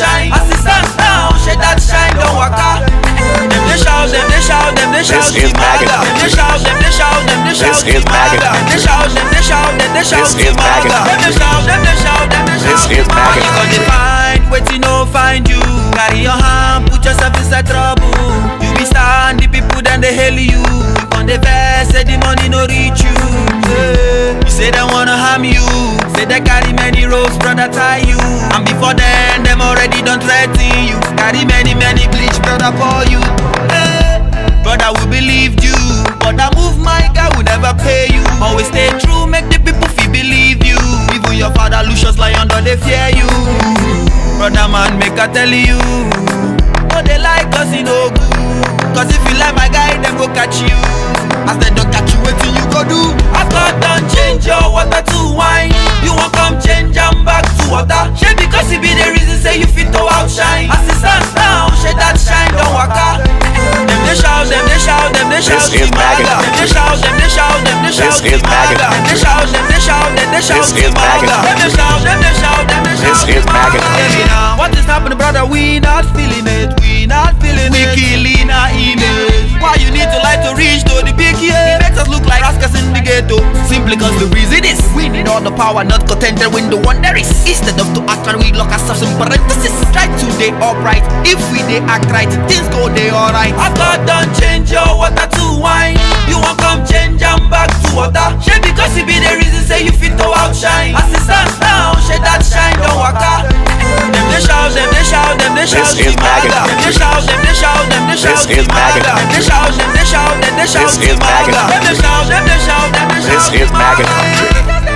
outshine. Assistance now, shade that shine, don't waka. Them they shout, them they shout, them they shout, This is Maga. Them they shout, them they shout, them they shout, This is Maga. Them they shout, them they shout, them they shout, This is Maga. Them they shout, them they shout, them they shout, This is Maga. You gonna find, waiting no find you. Carry your hand, put yourself inside trouble. You be stand, the people then they hail you. You on the verse, say the money no reach you. You say they wanna harm you. Say they carry many ropes, brother tie you. And before then, them already done threaten you. Carry many bleach, brother for you. Brother, we believed you, but that move, my guy, will never pay you. Always stay true, make the people feel believe you. Even your father Lucius Lion, they fear you. Brother man, make I tell you, no they like us, you know good. Cause if you like my guy, them go catch you. As they don't catch you, what you go do? I thought don't change your water to wine. You won't come change and back to water. Shade because it be the reason say you fit to outshine. Assistance now, shade that shine, don't waka. Them they shout, them they shout, them they shout, This is Maga. Them they shout, them they shout, them they shout, This is Maga. Them they shout, them they shout, them they shout, This is Maga. Them they shout, them they shout, them they shout. This is Maga. Tell me now, what is happening, brother? We not feeling it, we not feeling it. We killing our image. Why you need to lie to reach to the big yeah? It makes us look like rascals in the ghetto. Simply cause the reason is we need all the power, not contented when the one there is. Instead of to act right, we lock ourselves in parenthesis. Try to day upright. If we they act right, things go they alright. I thought don't change your water to wine. You won't come change and back to water. Shade because it be the reason say you fit to outshine. Assistance now, shade that shine, don't waka. Them they shout, them they shout, them they shout, This is Maga. Them they shout, them they shout, them they shout, This is Maga. Them they shout, them they shout, them they shout, This is Maga. Them they shout, them they shout, them they shout, This is Maga.